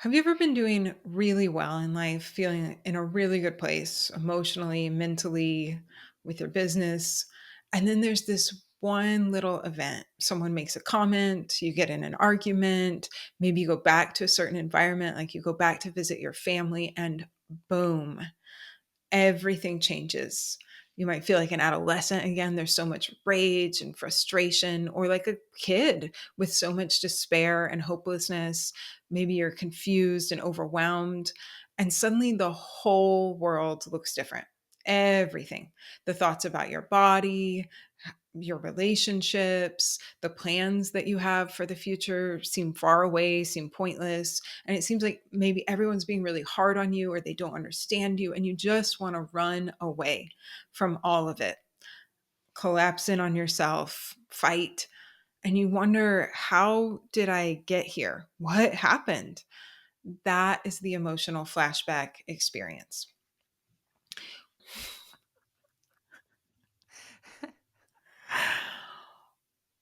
Have you ever been doing really well in life, feeling in a really good place emotionally, mentally, with your business? And then there's this one little event. Someone makes a comment, you get in an argument, maybe you go back to a certain environment, like you go back to visit your family, and boom, everything changes. You might feel like an adolescent again. There's so much rage and frustration, or like a kid with so much despair and hopelessness. Maybe you're confused and overwhelmed, and suddenly the whole world looks different. Everything, the thoughts about your body, your relationships, the plans that you have for the future seem far away, seem pointless. And it seems like maybe everyone's being really hard on you or they don't understand you. And you just want to run away from all of it, collapse in on yourself, fight. And you wonder, how did I get here? What happened? That is the emotional flashback experience.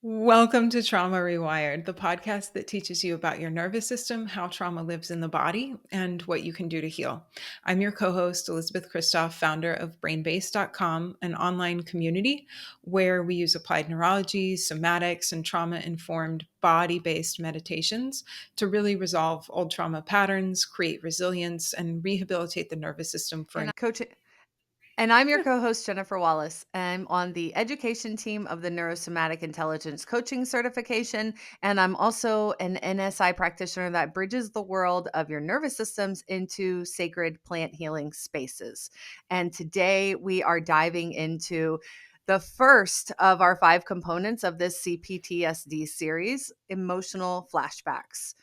Welcome to Trauma Rewired, the podcast that teaches you about your nervous system, how trauma lives in the body, and what you can do to heal. I'm your co host, Elizabeth Kristoff, founder of brainbase.com, an online community where we use applied neurology, somatics, and trauma informed body based meditations to really resolve old trauma patterns, create resilience, and rehabilitate the nervous system for. And I'm your co-host Jennifer Wallace. I'm on the education team of the Neuro-Somatic Intelligence Coaching Certification, and I'm also an NSI practitioner that bridges the world of your nervous systems into sacred plant healing spaces. And today we are diving into the first of our 5 components of this CPTSD series, emotional flashbacks.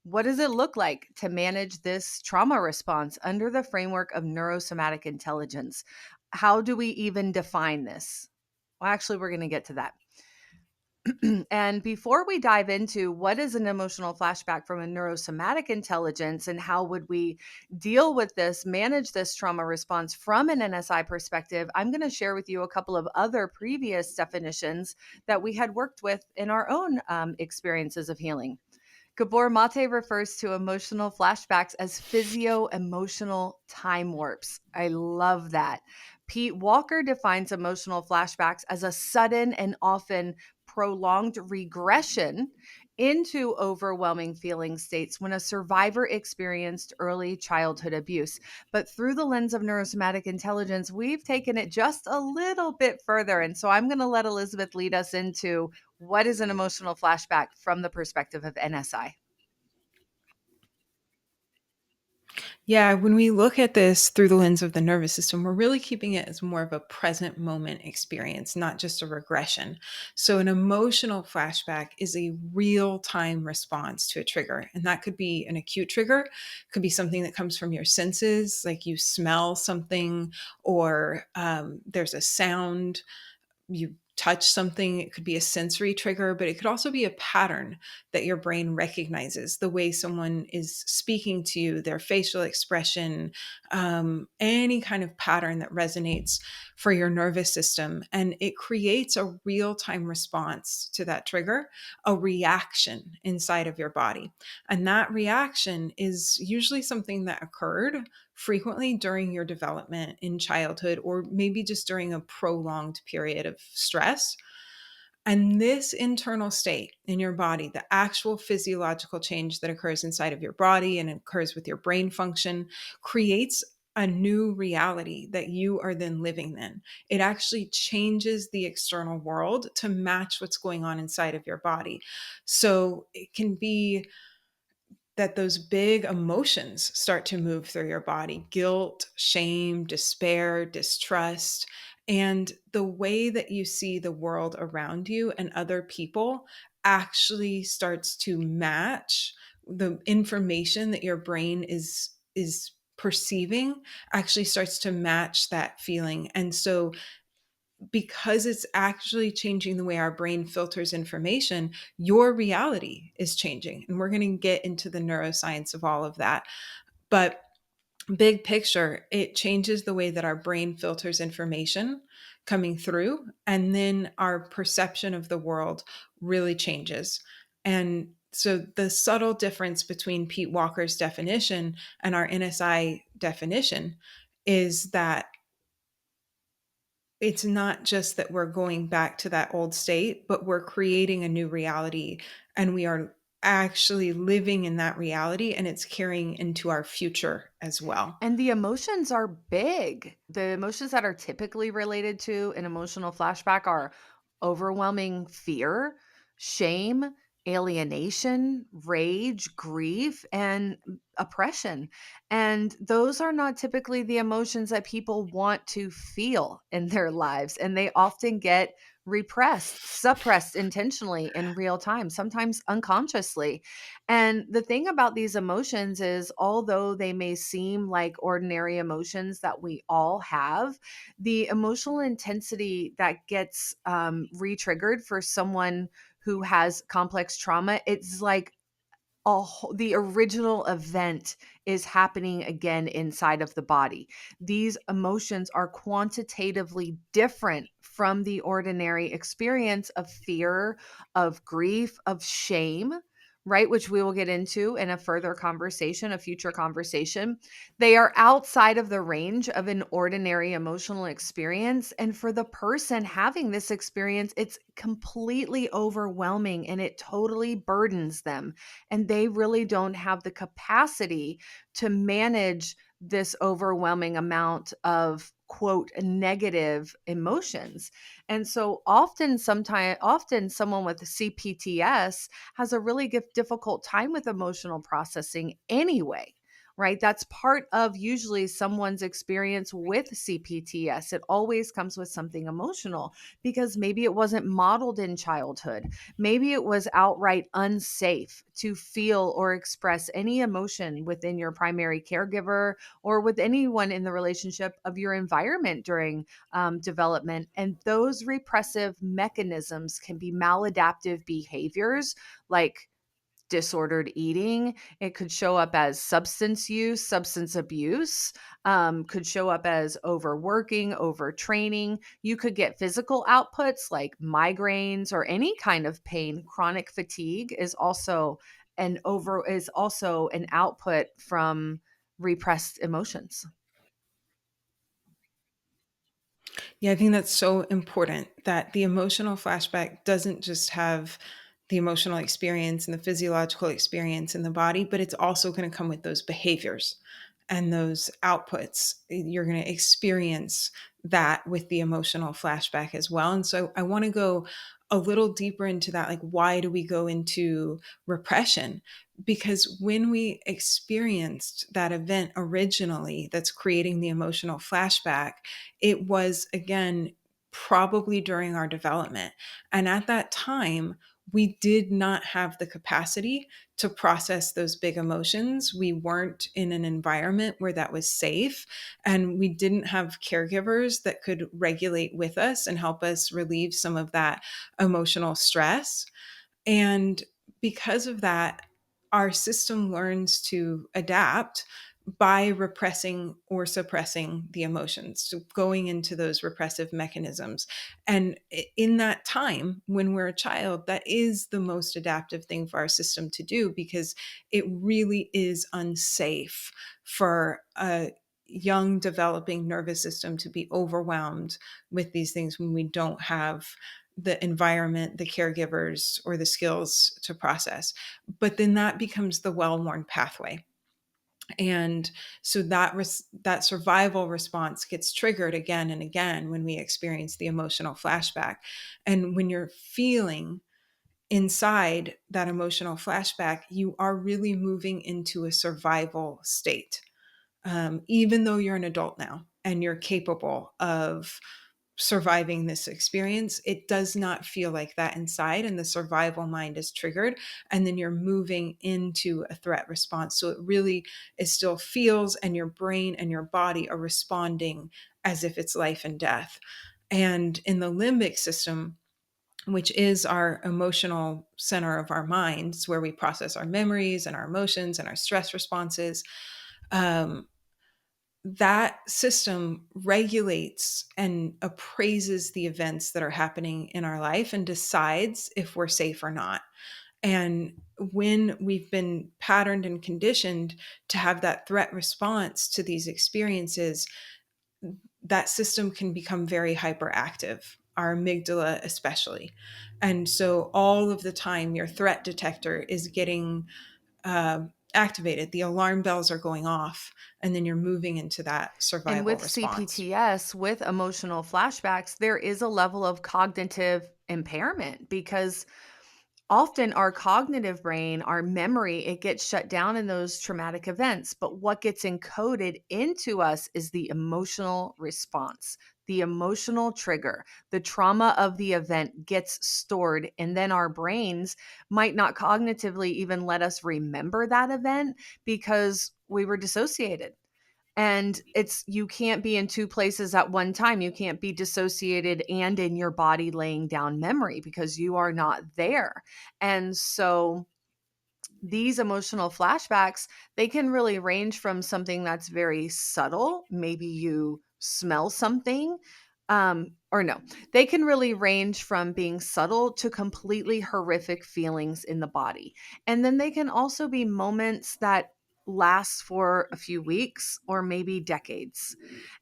What does it look like to manage this trauma response under the framework of neurosomatic intelligence? How do we even define this? Well, actually, we're going to get to that. And before we dive into what is an emotional flashback from a neurosomatic intelligence and how would we deal with this, manage this trauma response from an NSI perspective, I'm going to share with you a couple of other previous definitions that we had worked with in our own experiences of healing. Gabor Mate refers to emotional flashbacks as physio-emotional time warps. I love that. Pete Walker defines emotional flashbacks as a sudden and often prolonged regression into overwhelming feeling states when a survivor experienced early childhood abuse. But through the lens of neurosomatic intelligence, we've taken it just a little bit further. And so I'm going to let Elizabeth lead us into what is an emotional flashback from the perspective of NSI. Yeah, when we look at this through the lens of the nervous system, we're really keeping it as more of a present moment experience, not just a regression. So, an emotional flashback is a real time response to a trigger. And that could be an acute trigger, could be something that comes from your senses, like you smell something, or there's a sound, you touch something. It could be a sensory trigger, but it could also be a pattern that your brain recognizes, the way someone is speaking to you, their facial expression, any kind of pattern that resonates for your nervous system. And it creates a real time response to that trigger, a reaction inside of your body. And that reaction is usually something that occurred frequently during your development in childhood, or maybe just during a prolonged period of stress. And this internal state in your body, the actual physiological change that occurs inside of your body and occurs with your brain function, creates a new reality that you are then living in. It actually changes the external world to match what's going on inside of your body. So it can be that those big emotions start to move through your body: guilt, shame, despair, distrust. And the way that you see the world around you and other people actually starts to match the information that your brain is perceiving, actually starts to match that feeling. And so because it's actually changing the way our brain filters information, your reality is changing. And we're going to get into the neuroscience of all of that. But big picture, it changes the way that our brain filters information coming through. And then our perception of the world really changes. And So the subtle difference between Pete Walker's definition and our NSI definition is that it's not just that we're going back to that old state, but we're creating a new reality, and we are actually living in that reality, and it's carrying into our future as well. And the emotions are big. The emotions that are typically related to an emotional flashback are overwhelming fear, shame, alienation, rage, grief, and oppression. And those are not typically the emotions that people want to feel in their lives. And they often get repressed, suppressed intentionally in real time, sometimes unconsciously. And the thing about these emotions is, although they may seem like ordinary emotions that we all have, the emotional intensity that gets re-triggered for someone who has complex trauma, it's like the original event is happening again inside of the body. These emotions are quantitatively different from the ordinary experience of fear, of grief, of shame, right? Which we will get into in a further conversation, a future conversation. They are outside of the range of an ordinary emotional experience. And for the person having this experience, it's completely overwhelming and it totally burdens them, and they really don't have the capacity to manage this overwhelming amount of quote negative emotions. And so often someone with CPTS has a really difficult time with emotional processing anyway. Right? That's part of usually someone's experience with CPTS. It always comes with something emotional because maybe it wasn't modeled in childhood. Maybe it was outright unsafe to feel or express any emotion within your primary caregiver or with anyone in the relationship of your environment during development. And those repressive mechanisms can be maladaptive behaviors like disordered eating. It could show up as substance use, substance abuse, could show up as overworking, overtraining. You could get physical outputs like migraines or any kind of pain. Chronic fatigue is also an output from repressed emotions. Yeah, I think that's so important that the emotional flashback doesn't just have the emotional experience and the physiological experience in the body, but it's also going to come with those behaviors and those outputs. You're going to experience that with the emotional flashback as well. And so I want to go a little deeper into that. Like, why do we go into repression? Because when we experienced that event originally that's creating the emotional flashback, it was, again, probably during our development. And at that time, we did not have the capacity to process those big emotions. We weren't in an environment where that was safe, and we didn't have caregivers that could regulate with us and help us relieve some of that emotional stress. And because of that, our system learns to adapt by repressing or suppressing the emotions, so going into those repressive mechanisms. And in that time, when we're a child, that is the most adaptive thing for our system to do, because it really is unsafe for a young developing nervous system to be overwhelmed with these things when we don't have the environment, the caregivers, or the skills to process. But then that becomes the well-worn pathway. And so that survival response gets triggered again and again when we experience the emotional flashback. And when you're feeling inside that emotional flashback, you are really moving into a survival state. Even though you're an adult now and you're capable of surviving this experience, it does not feel like that inside, and the survival mind is triggered, and then you're moving into a threat response. So it really, it still feels, and your brain and your body are responding as if it's life and death. And in the limbic system, which is our emotional center of our minds, where we process our memories and our emotions and our stress responses, um, that system regulates and appraises the events that are happening in our life and decides if we're safe or not. And when we've been patterned and conditioned to have that threat response to these experiences, that system can become very hyperactive, our amygdala especially. And so all of the time, your threat detector is getting activated. The alarm bells are going off, and then you're moving into that And survival with response. CPTS, with emotional flashbacks, there is a level of cognitive impairment because often our cognitive brain, our memory, it gets shut down in those traumatic events. But what gets encoded into us is the emotional response, the emotional trigger. The trauma of the event gets stored, and then our brains might not cognitively even let us remember that event because we were dissociated. And it's you can't be in two places at one time. You can't be dissociated and in your body laying down memory because you are not there. And so these emotional flashbacks, they can really range from something that's very subtle. Maybe you smell something. Or no, they can really range from being subtle to completely horrific feelings in the body. And then they can also be moments that last for a few weeks or maybe decades.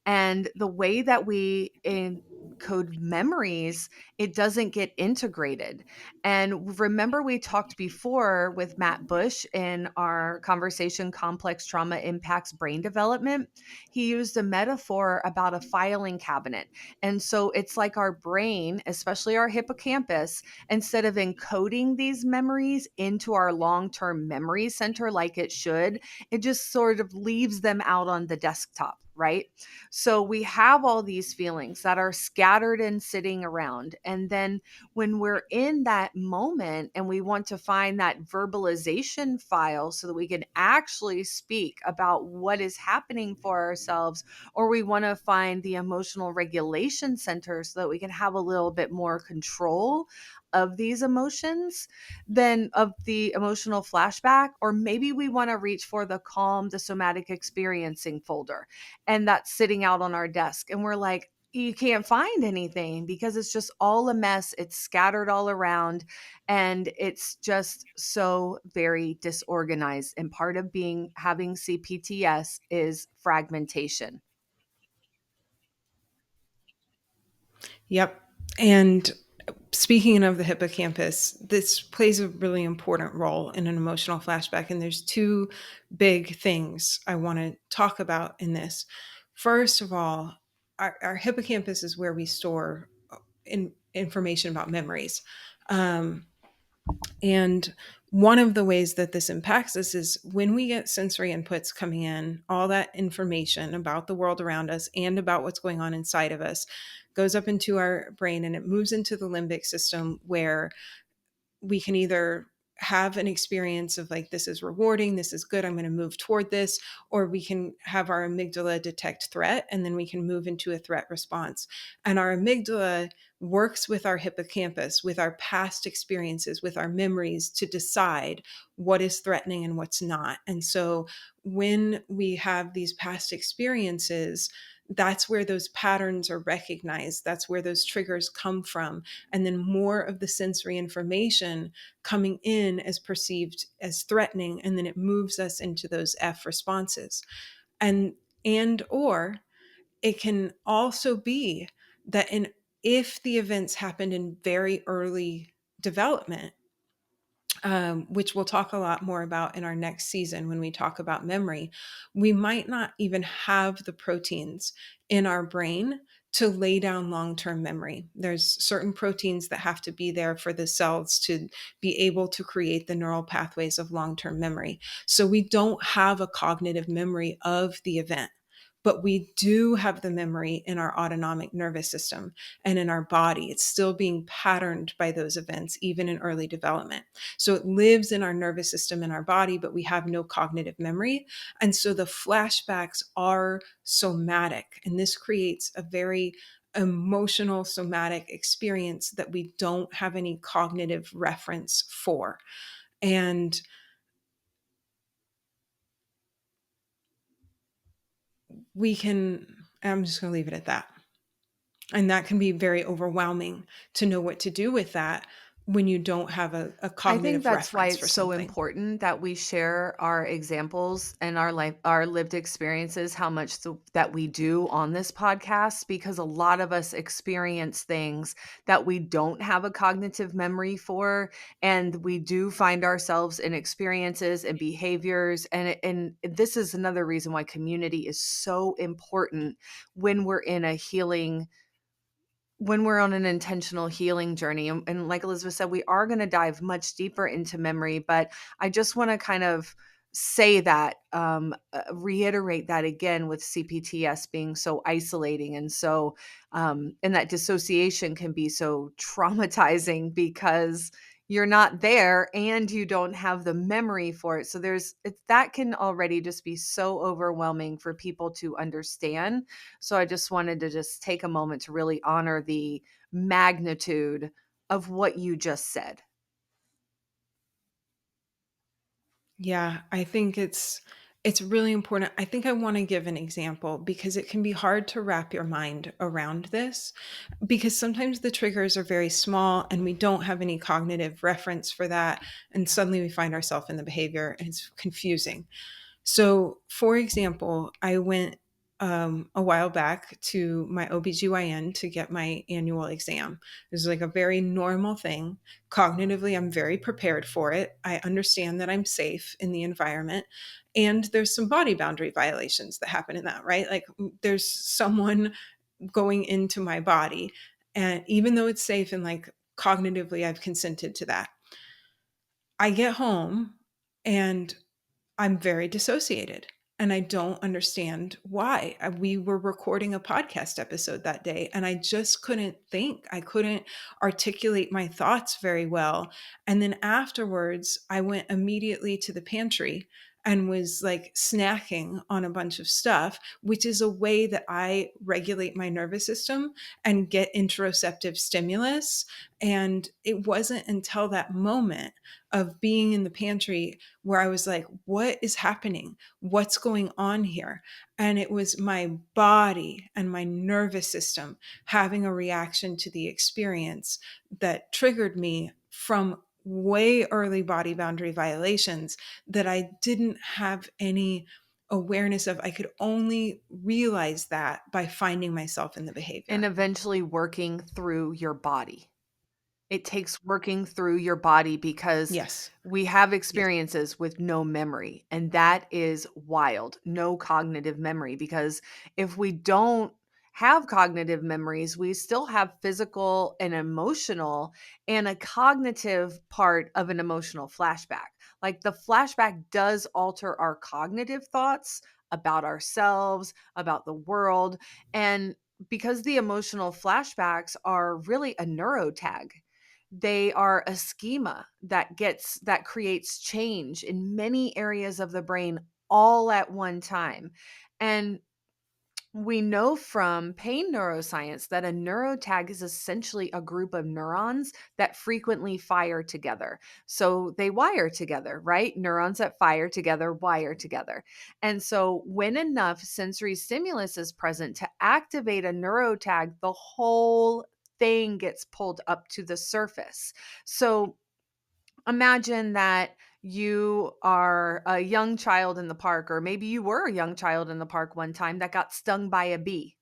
And the way that we encode memories, it doesn't get integrated. And remember, we talked before with Matt Bush in our conversation, Complex Trauma Impacts Brain Development. He used a metaphor about a filing cabinet. And so it's like our brain, especially our hippocampus, instead of encoding these memories into our long term memory center like it should, it just sort of leaves them out on the desktop, right? So we have all these feelings that are scattered and sitting around. And then when we're in that moment and we want to find that verbalization file so that we can actually speak about what is happening for ourselves, or we want to find the emotional regulation center so that we can have a little bit more control of these emotions, then of the emotional flashback, or maybe we want to reach for the calm, the somatic experiencing folder, and that's sitting out on our desk. And we're like, you can't find anything because it's just all a mess. It's scattered all around and it's just so very disorganized. And part of being having CPTS is fragmentation. Yep. And speaking of the hippocampus, this plays a really important role in an emotional flashback. And there's two big things I want to talk about in this. First of all, our hippocampus is where we store information about memories. Um, and one of the ways that this impacts us is when we get sensory inputs coming in, all that information about the world around us and about what's going on inside of us goes up into our brain and it moves into the limbic system where we can either have an experience of like, this is rewarding, this is good, I'm going to move toward this, or we can have our amygdala detect threat and then we can move into a threat response. And our amygdala works with our hippocampus, with our past experiences, with our memories to decide what is threatening and what's not. And so when we have these past experiences, that's where those patterns are recognized. That's where those triggers come from. And then more of the sensory information coming in as perceived as threatening, and then it moves us into those F responses. And or it can also be that in if the events happened in very early development, which we'll talk a lot more about in our next season when we talk about memory, we might not even have the proteins in our brain to lay down long term memory. There's certain proteins that have to be there for the cells to be able to create the neural pathways of long term memory. So we don't have a cognitive memory of the event. But we do have the memory in our autonomic nervous system and in our body. It's still being patterned by those events, even in early development. So it lives in our nervous system in our body, but we have no cognitive memory. And so the flashbacks are somatic. And this creates a very emotional somatic experience that we don't have any cognitive reference for. And I'm just going to leave it at that. And that can be very overwhelming to know what to do with that when you don't have a I think cognitive that's why reference it's for so something. important that we share our examples and our lived experiences, how much that we do on this podcast, because a lot of us experience things that we don't have a cognitive memory for, and we do find ourselves in experiences and behaviors, and this is another reason why community is so important when we're in a healing when we're on an intentional healing journey. And like Elizabeth said, we are going to dive much deeper into memory, but I just want to kind of say that, reiterate that again with CPTS being so isolating and so, and that dissociation can be so traumatizing because you're not there and you don't have the memory for it. So that can already just be so overwhelming for people to understand. So I just wanted to just take a moment to really honor the magnitude of what you just said. Yeah, I think it's really important. I think I want to give an example because it can be hard to wrap your mind around this, because sometimes the triggers are very small and we don't have any cognitive reference for that, and suddenly we find ourselves in the behavior and it's confusing. So, for example, I went a while back to my OBGYN to get my annual exam. It was like a very normal thing. Cognitively, I'm very prepared for it. I understand that I'm safe in the environment. And there's some body boundary violations that happen in that, right? Like there's someone going into my body. And even though it's safe and like cognitively, I've consented to that, I get home and I'm very dissociated and I don't understand why. We were recording a podcast episode that day and I just couldn't think. I couldn't articulate my thoughts very well. And then afterwards, I went immediately to the pantry and was like snacking on a bunch of stuff, which is a way that I regulate my nervous system and get interoceptive stimulus. And it wasn't until that moment of being in the pantry where I was like, what is happening? What's going on here? And it was my body and my nervous system having a reaction to the experience that triggered me from way early body boundary violations that I didn't have any awareness of. I could only realize that by finding myself in the And behavior. eventually working through your body. It takes working through your body because Yes. we have Yes. experiences with no memory, and that is wild. No cognitive memory, because if we don't have cognitive memories, we still have physical and emotional and a cognitive part of an emotional flashback. Like the flashback does alter our cognitive thoughts about ourselves, about the world, and because the emotional flashbacks are really a neurotag, they are a schema that creates change in many areas of the brain all at one time. And we know from pain neuroscience that a neurotag is essentially a group of neurons that frequently fire together. So they wire together, right? Neurons that fire together wire together. And so when enough sensory stimulus is present to activate a neurotag, the whole thing gets pulled up to the surface. So imagine that you are a young child in the park, or maybe you were a young child in the park one time that got stung by a bee.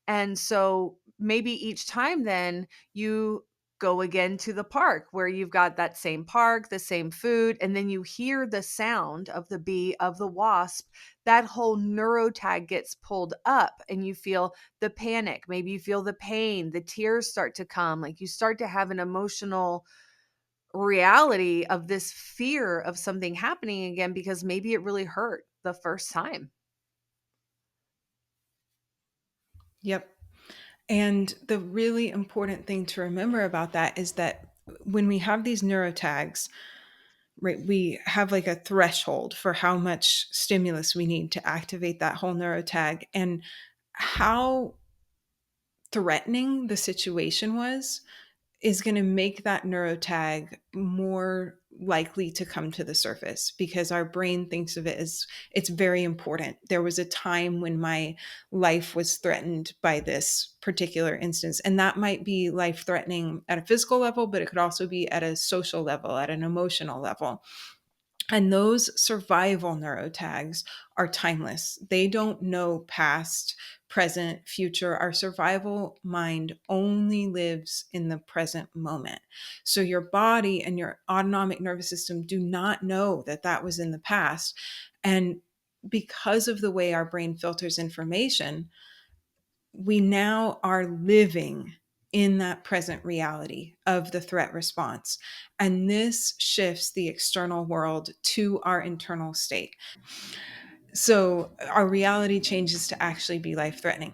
And so maybe each time then you go again to the park where you've got that same park, the same food, and then you hear the sound of the bee, of the wasp. That whole neurotag gets pulled up and you feel the panic. Maybe you feel the pain, the tears start to come. Like you start to have an emotional reality of this fear of something happening again because maybe it really hurt the first time. Yep. And the really important thing to remember about that is that when we have these neurotags, right, we have like a threshold for how much stimulus we need to activate that whole neurotag. And how threatening the situation was is going to make that neurotag more likely to come to the surface because our brain thinks of it as it's very important. There was a time when my life was threatened by this particular instance, and that might be life threatening at a physical level, but it could also be at a social level, at an emotional level. And those survival neurotags are timeless. They don't know past, present, future. Our survival mind only lives in the present moment. So your body and your autonomic nervous system do not know that that was in the past. And because of the way our brain filters information, we now are living in that present reality of the threat response. And this shifts the external world to our internal state. So our reality changes to actually be life threatening.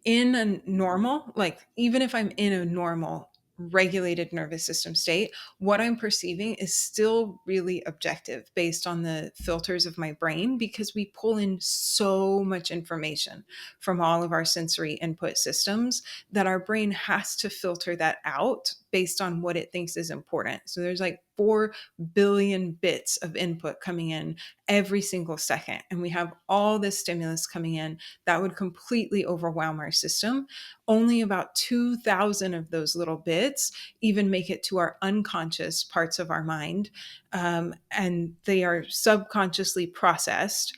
In a normal, like even if I'm in a normal regulated nervous system state, what I'm perceiving is still really objective based on the filters of my brain because we pull in so much information from all of our sensory input systems that our brain has to filter that out based on what it thinks is important. So there's like 4 billion bits of input coming in every single second. And we have all this stimulus coming in that would completely overwhelm our system. Only about 2,000 of those little bits even make it to our unconscious parts of our mind, and they are subconsciously processed.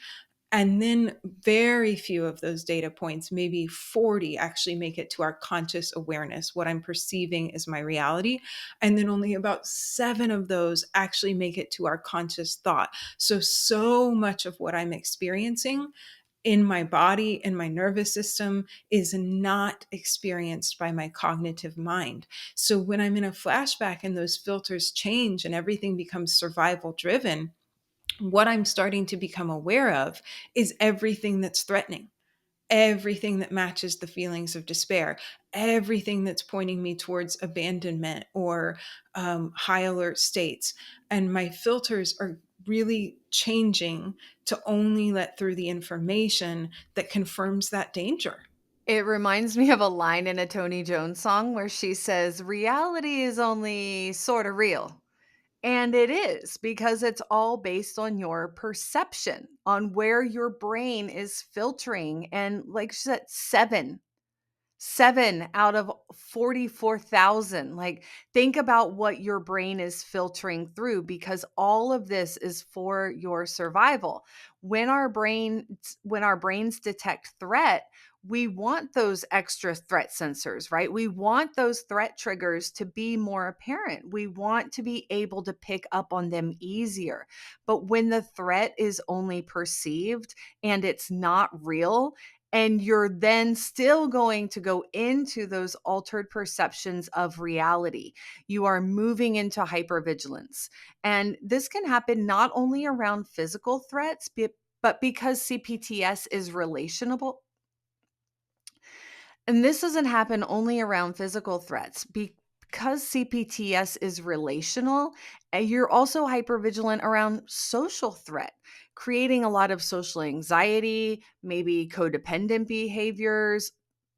And then very few of those data points, maybe 40, actually make it to our conscious awareness, what I'm perceiving is my reality. And then only about 7 of those actually make it to our conscious thought. So much of what I'm experiencing in my body, in my nervous system, is not experienced by my cognitive mind. So when I'm in a flashback and those filters change and everything becomes survival driven, what I'm starting to become aware of is everything that's threatening, everything that matches the feelings of despair, everything that's pointing me towards abandonment or high alert states. And my filters are really changing to only let through the information that confirms that danger. It reminds me of a line in a Tony Jones song where she says, "Reality is only sort of real." And it is because it's all based on your perception, on where your brain is filtering. And like she said, 7 out of 44,000. Like, think about what your brain is filtering through because all of this is for your survival. When our brains detect threat, we want those extra threat sensors, right? We want those threat triggers to be more apparent. We want to be able to pick up on them easier. But when the threat is only perceived and it's not real, and you're then still going to go into those altered perceptions of reality. You are moving into hypervigilance. And this can happen not only around physical threats, but because CPTS is relational, and this doesn't happen only around physical threats. Because CPTS is relational, you're also hypervigilant around social threat, creating a lot of social anxiety, maybe codependent behaviors,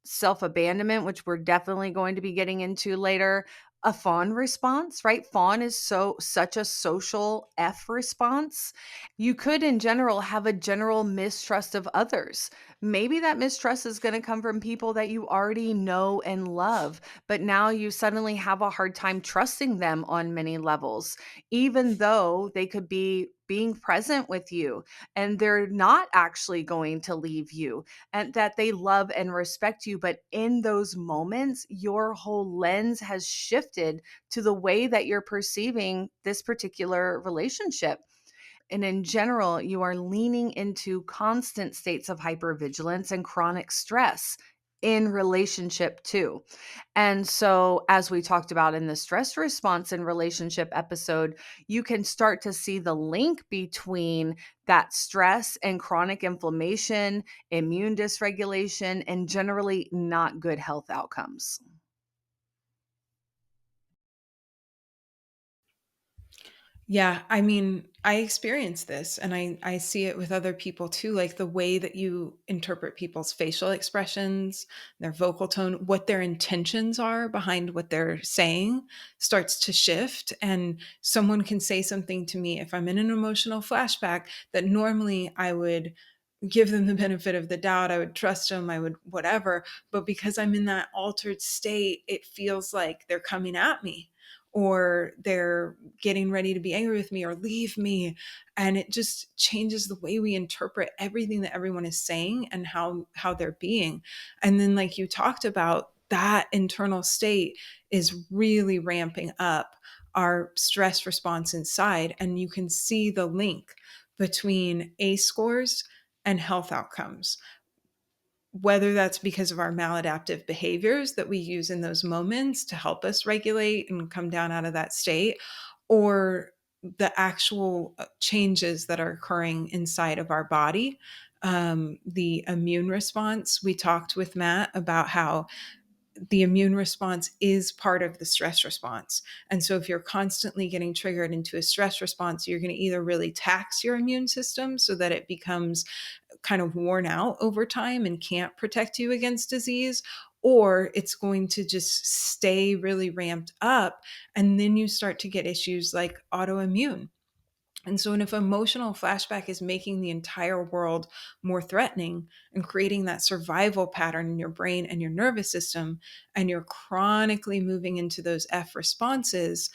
self abandonment, which we're definitely going to be getting into later. A fawn response, right? Fawn is such a social F response. You could, in general, have a general mistrust of others. Maybe that mistrust is going to come from people that you already know and love, but now you suddenly have a hard time trusting them on many levels, even though they could be being present with you and they're not actually going to leave you and that they love and respect you. But in those moments, your whole lens has shifted to the way that you're perceiving this particular relationship. And in general, you are leaning into constant states of hypervigilance and chronic stress in relationship too. And so, as we talked about in the stress response and relationship episode, you can start to see the link between that stress and chronic inflammation, immune dysregulation, and generally not good health outcomes. Yeah, I mean, I experience this and I see it with other people too, like the way that you interpret people's facial expressions, their vocal tone, what their intentions are behind what they're saying starts to shift. And someone can say something to me if I'm in an emotional flashback that normally I would give them the benefit of the doubt, I would trust them, I would whatever, but because I'm in that altered state, it feels like they're coming at me or they're getting ready to be angry with me or leave me, and it just changes the way we interpret everything that everyone is saying and how they're being. And then like you talked about, that internal state is really ramping up our stress response inside, and you can see the link between ACE scores and health outcomes, whether that's because of our maladaptive behaviors that we use in those moments to help us regulate and come down out of that state, or the actual changes that are occurring inside of our body. The immune response, we talked with Matt about how the immune response is part of the stress response. And so if you're constantly getting triggered into a stress response, you're going to either really tax your immune system so that it becomes kind of worn out over time and can't protect you against disease, or it's going to just stay really ramped up. And then you start to get issues like autoimmune. And so, if emotional flashback is making the entire world more threatening and creating that survival pattern in your brain and your nervous system, and you're chronically moving into those F responses,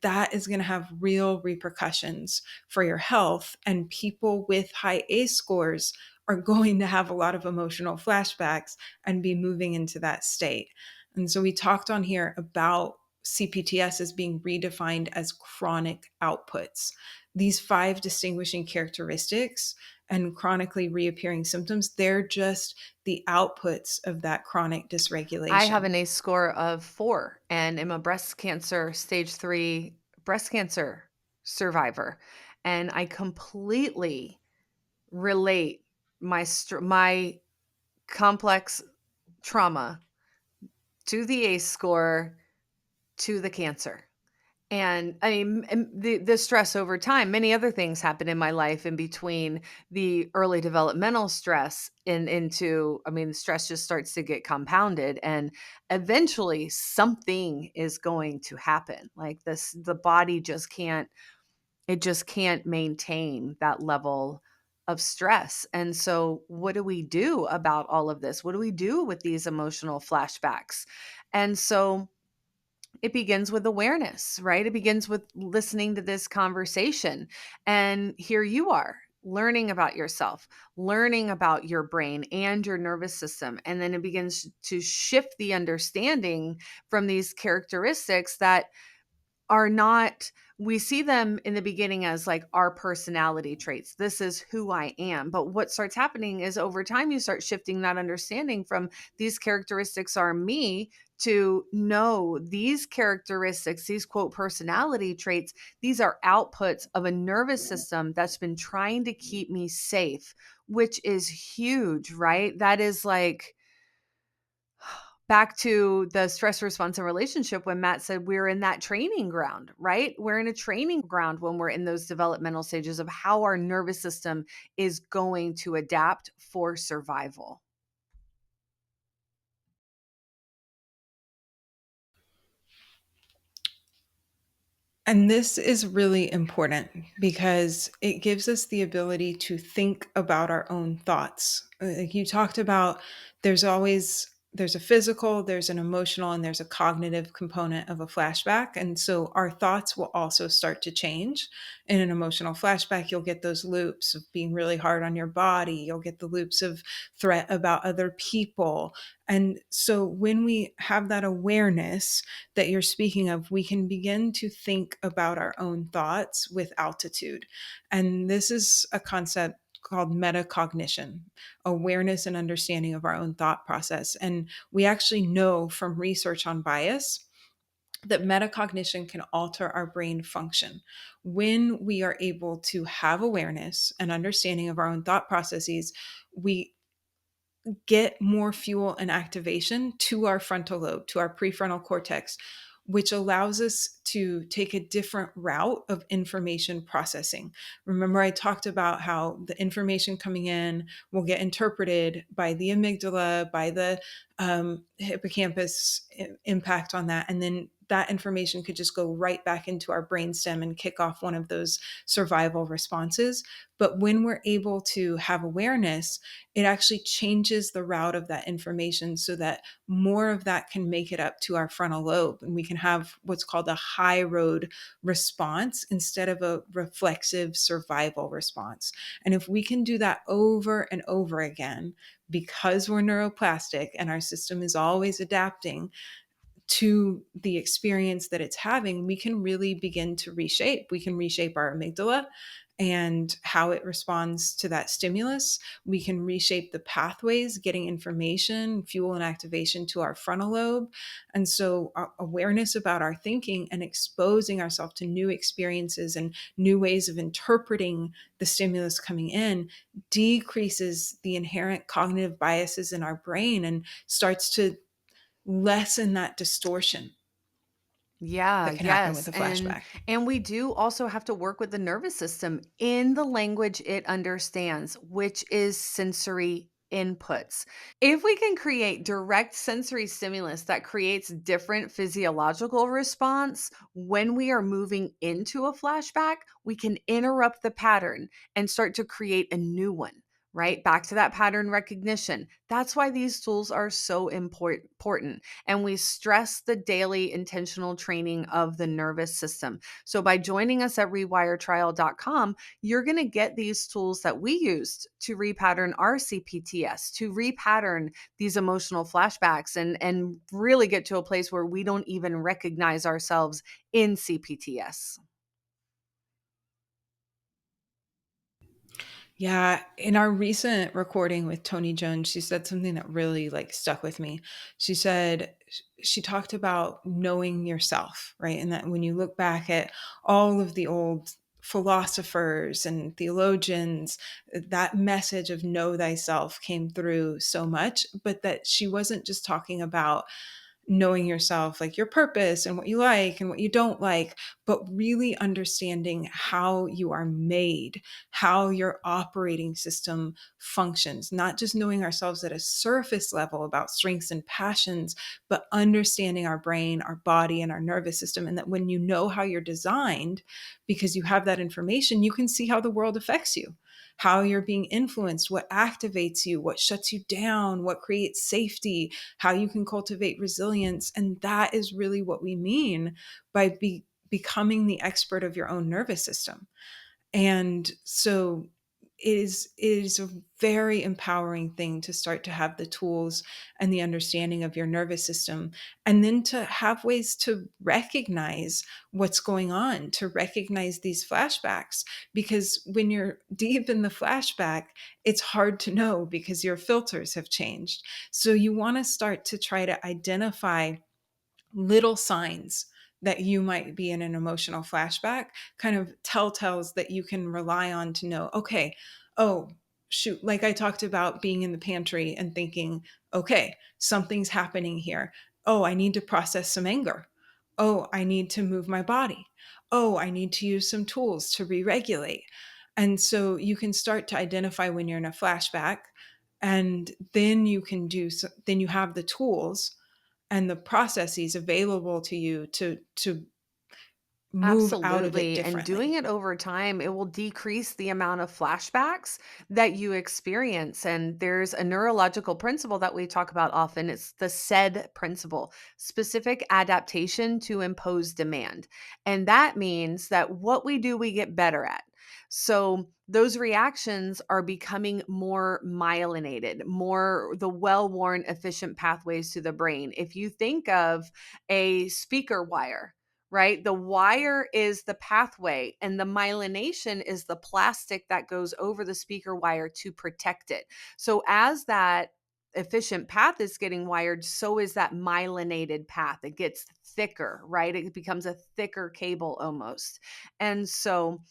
that is going to have real repercussions for your health. And people with high ACE scores are going to have a lot of emotional flashbacks and be moving into that state. And so, we talked on here about CPTS as being redefined as chronic outputs. These five distinguishing characteristics and chronically reappearing symptoms, they're just the outputs of that chronic I have dysregulation. an ACE score of 4 and am a breast cancer stage 3 breast cancer survivor, and I completely relate my complex trauma to the ACE score to the cancer. And I mean, the stress over time, many other things happen in my life in between the early developmental stress and into, I mean, the stress just starts to get compounded and eventually something is going to happen. Like this, the body just can't, it just can't maintain that level of stress. And so what do we do about all of this? What do we do with these emotional flashbacks? And so it begins with awareness, right? It begins with listening to this conversation. And here you are learning about yourself, learning about your brain and your nervous system. And then it begins to shift the understanding from these characteristics that are not, we see them in the beginning as like our personality traits. This is who I am. But what starts happening is over time, you start shifting that understanding from these characteristics are me to no, these characteristics, these quote personality traits, these are outputs of a nervous system that's been trying to keep me safe, which is huge, right? That is like, back to the stress response and relationship when Matt said we're in that training ground, right? We're in a training ground when we're in those developmental stages of how our nervous system is going to adapt for survival. And this is really important because it gives us the ability to think about our own thoughts. Like you talked about, there's a physical, there's an emotional, and there's a cognitive component of a flashback. And so our thoughts will also start to change. In an emotional flashback, you'll get those loops of being really hard on your body. You'll get the loops of threat about other people. And so when we have that awareness that you're speaking of, we can begin to think about our own thoughts with altitude. And this is a concept called metacognition, awareness and understanding of our own thought process. And we actually know from research on bias that metacognition can alter our brain function. When we are able to have awareness and understanding of our own thought processes, we get more fuel and activation to our frontal lobe, to our prefrontal cortex, which allows us to take a different route of information processing. Remember, I talked about how the information coming in will get interpreted by the amygdala, by the hippocampus impact on that. And then that information could just go right back into our brainstem and kick off one of those survival responses. But when we're able to have awareness, it actually changes the route of that information so that more of that can make it up to our frontal lobe. And we can have what's called a high road response instead of a reflexive survival response. And if we can do that over and over again, because we're neuroplastic and our system is always adapting to the experience that it's having, we can really begin to reshape. We can reshape our amygdala and how it responds to that stimulus. We can reshape the pathways, getting information, fuel, and activation to our frontal lobe. And so, our awareness about our thinking and exposing ourselves to new experiences and new ways of interpreting the stimulus coming in decreases the inherent cognitive biases in our brain and starts to lessen that distortion Yeah, that can happen yes. with a And flashback. we do also have to work with the nervous system in the language it understands, which is sensory inputs. If we can create direct sensory stimulus that creates different physiological response when we are moving into a flashback, we can interrupt the pattern and start to create a new one. Right? Back to that pattern recognition. That's why these tools are so important. And we stress the daily intentional training of the nervous system. So by joining us at rewiretrial.com, you're going to get these tools that we used to repattern our CPTS, to repattern these emotional flashbacks and really get to a place where we don't even recognize ourselves in CPTS. Yeah, in our recent recording with Tony Jones, she said something that really like stuck with me. She said she talked about knowing yourself, right? And that when you look back at all of the old philosophers and theologians, that message of know thyself came through so much, but that she wasn't just talking about knowing yourself, like your purpose and what you like and what you don't like, but really understanding how you are made, how your operating system functions, not just knowing ourselves at a surface level about strengths and passions, but understanding our brain, our body, and our nervous system. And that when you know how you're designed, because you have that information, you can see how the world affects you, how you're being influenced, what activates you, what shuts you down, what creates safety, how you can cultivate resilience. And that is really what we mean by becoming the expert of your own nervous system. And so it is a very empowering thing to start to have the tools and the understanding of your nervous system, and then to have ways to recognize what's going on, to recognize these flashbacks. Because when you're deep in the flashback, it's hard to know because your filters have changed. So you want to start to try to identify little signs that you might be in an emotional flashback, kind of telltales that you can rely on to know, okay, oh, shoot, like I talked about being in the pantry and thinking, okay, something's happening here. Oh, I need to process some anger. Oh, I need to move my body. Oh, I need to use some tools to re regulate. And so you can start to identify when you're in a flashback, and then you can then you have the tools and the processes available to you to move out of it Absolutely. And doing differently. it over time, it will decrease the amount of flashbacks that you experience. And there's a neurological principle that we talk about often. It's the SAID principle, specific adaptation to impose demand. And that means that what we do, we get better at. So those reactions are becoming more myelinated, more the well worn, efficient pathways to the brain. If you think of a speaker wire, right? The wire is the pathway, and the myelination is the plastic that goes over the speaker wire to protect it. So, as that efficient path is getting wired, so is that myelinated path. It gets thicker, right? It becomes a thicker cable almost. And so,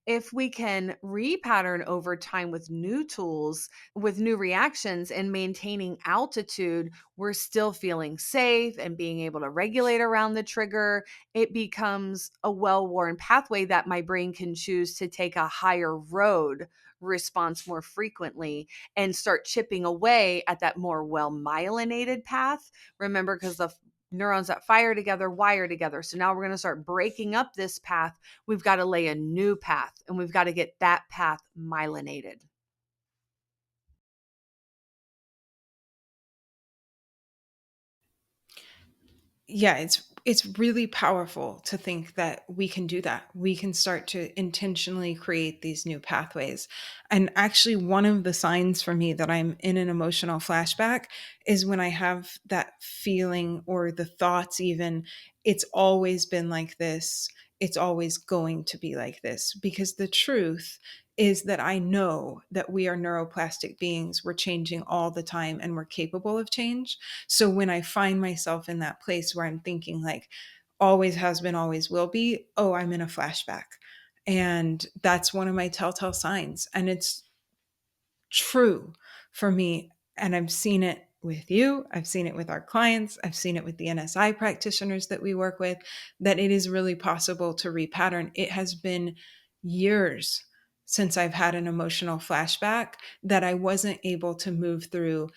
If we can repattern over time with new tools, with new reactions, and maintaining altitude, we're still feeling safe and being able to regulate around the trigger. It becomes a well worn pathway that my brain can choose to take a higher road response more frequently and start chipping away at that more well myelinated path. Remember, because the neurons that fire together wire together. So now we're going to start breaking up this path. We've got to lay a new path, and we've got to get that path myelinated. Yeah, it's really powerful to think that we can do that. We can start to intentionally create these new pathways. And actually, one of the signs for me that I'm in an emotional flashback is when I have that feeling or the thoughts, even, it's always been like this. It's always going to be like this. Because the truth is that I know that we are neuroplastic beings. We're changing all the time and we're capable of change. So when I find myself in that place where I'm thinking like always has been, always will be, oh, I'm in a flashback. And that's one of my telltale signs. And it's true for me. And I've seen it with you. I've seen it with our clients. I've seen it with the NSI practitioners that we work with, that it is really possible to repattern. It has been years since I've had an emotional flashback that I wasn't able to move through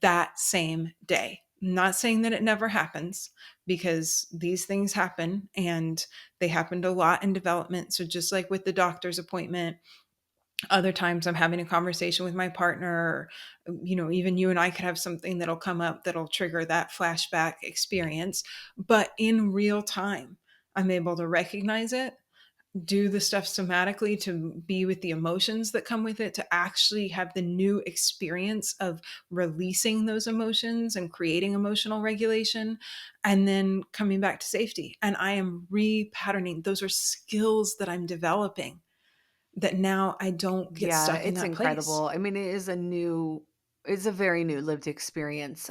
that same day. Not saying that it never happens, because these things happen and they happened a lot in development. So, just like with the doctor's appointment, other times I'm having a conversation with my partner, or, even you and I could have something that'll come up that'll trigger that flashback experience. But in real time, I'm able to recognize it, do the stuff somatically to be with the emotions that come with it, to actually have the new experience of releasing those emotions and creating emotional regulation, and then coming back to safety. And I am repatterning. Those are skills that I'm developing, that now I don't get Yeah, stuck in it's that place. incredible. I mean, it's a very new lived experience.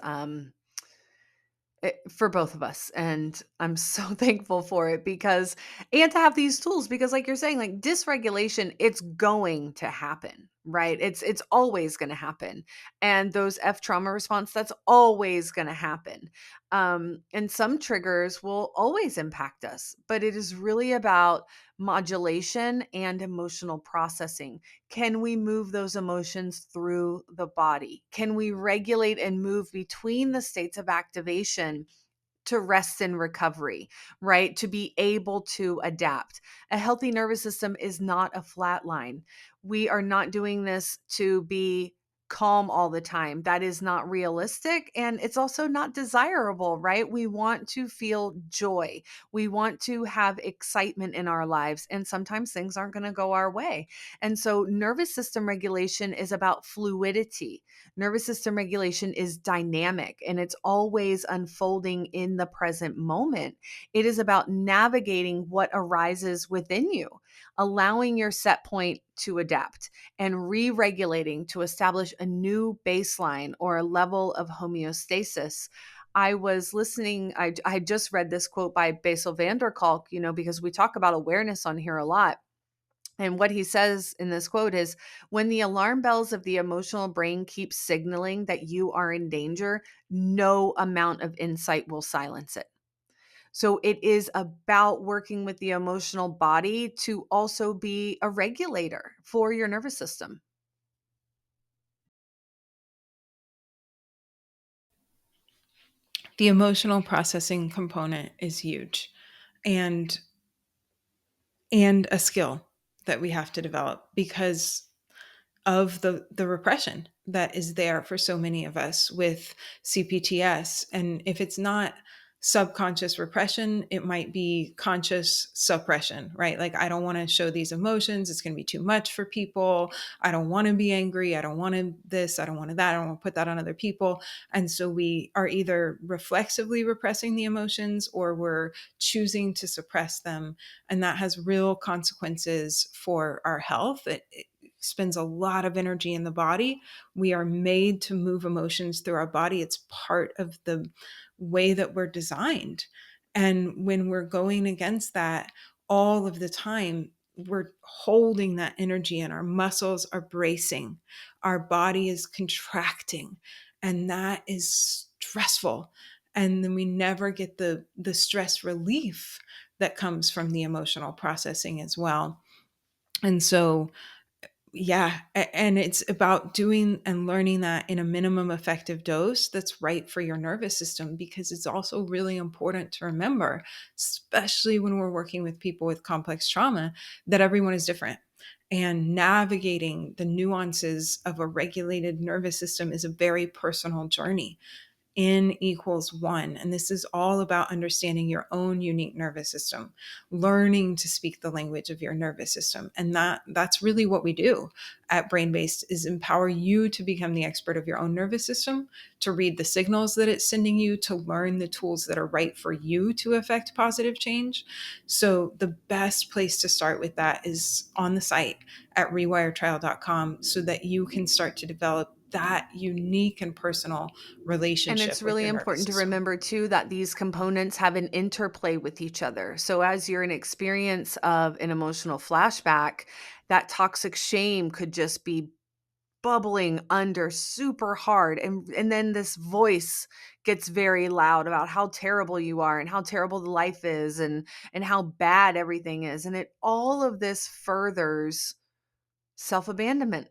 For both of us, and I'm so thankful for it, because and to have these tools, because like you're saying, like dysregulation, it's going to happen, right? It's always going to happen. And those F trauma response, that's always going to happen. And some triggers will always impact us, but it is really about modulation and emotional processing. Can we move those emotions through the body? Can we regulate and move between the states of activation to rest and recovery, right? To be able to adapt. A healthy nervous system is not a flat line. We are not doing this to be calm all the time. That is not realistic. And it's also not desirable, right? We want to feel joy. We want to have excitement in our lives. And sometimes things aren't going to go our way. And so, nervous system regulation is about fluidity. Nervous system regulation is dynamic and it's always unfolding in the present moment. It is about navigating what arises within you, allowing your set point to adapt, and re regulating to establish a new baseline or a level of homeostasis. I was listening, I had just read this quote by Bessel van der Kolk, because we talk about awareness on here a lot. And what he says in this quote is, when the alarm bells of the emotional brain keep signaling that you are in danger, no amount of insight will silence it. So it is about working with the emotional body to also be a regulator for your nervous system. The emotional processing component is huge, and a skill that we have to develop because of the repression that is there for so many of us with CPTS. And if it's not subconscious repression, it might be conscious suppression, right? Like, I don't want to show these emotions. It's going to be too much for people. I don't want to be angry. I don't want to this. I don't want to that. I don't want to put that on other people. And so we are either reflexively repressing the emotions or we're choosing to suppress them. And that has real consequences for our health. It spends a lot of energy in the body. We are made to move emotions through our body. It's part of the way that we're designed. And when we're going against that all of the time, we're holding that energy and our muscles are bracing, our body is contracting, and that is stressful. And then we never get the stress relief that comes from the emotional processing as well. And so, yeah, and it's about doing and learning that in a minimum effective dose that's right for your nervous system, because it's also really important to remember, especially when we're working with people with complex trauma, that everyone is different. And navigating the nuances of a regulated nervous system is a very personal journey. N equals one. And this is all about understanding your own unique nervous system, learning to speak the language of your nervous system. And that's really what we do at Brain Based, is empower you to become the expert of your own nervous system, to read the signals that it's sending you, to learn the tools that are right for you to affect positive change. So the best place to start with that is on the site at rewiretrial.com, so that you can start to develop that unique and personal And it's relationship with really your nervous important to system. remember too that these components have an interplay with each other. So as you're in experience of an emotional flashback, that toxic shame could just be bubbling under super hard, and then this voice gets very loud about how terrible you are and how terrible the life is, and how bad everything is, and it all of this furthers self-abandonment.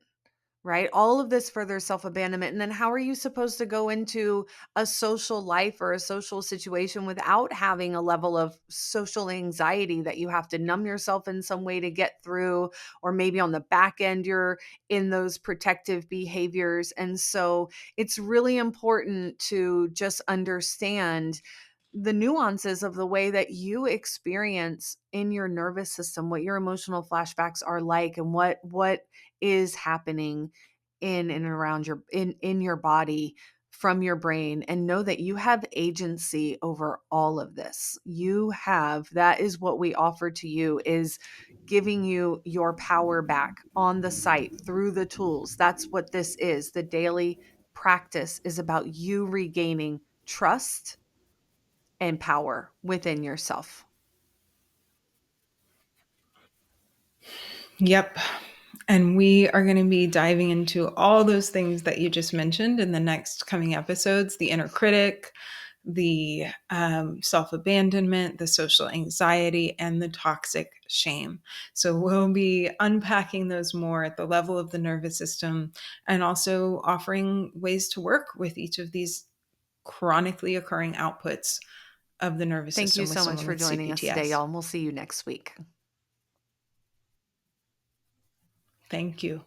Right? All of this further self-abandonment. And then how are you supposed to go into a social life or a social situation without having a level of social anxiety that you have to numb yourself in some way to get through, or maybe on the back end, you're in those protective behaviors. And so it's really important to just understand the nuances of the way that you experience in your nervous system, what your emotional flashbacks are like, and what is happening in and around your in your body from your brain, and know that you have agency over all of this. You have, that is what we offer to you, is giving you your power back on the site through the tools. That's what this is. The daily practice is about you regaining trust and power within yourself. Yep. And we are going to be diving into all those things that you just mentioned in the next coming episodes: the inner critic, the self abandonment, the social anxiety, and the toxic shame. So we'll be unpacking those more at the level of the nervous system, and also offering ways to work with each of these chronically occurring outputs of the nervous Thank you system with so much someone for with joining us today, CPTS. y'all, and we'll see you next week. Thank you.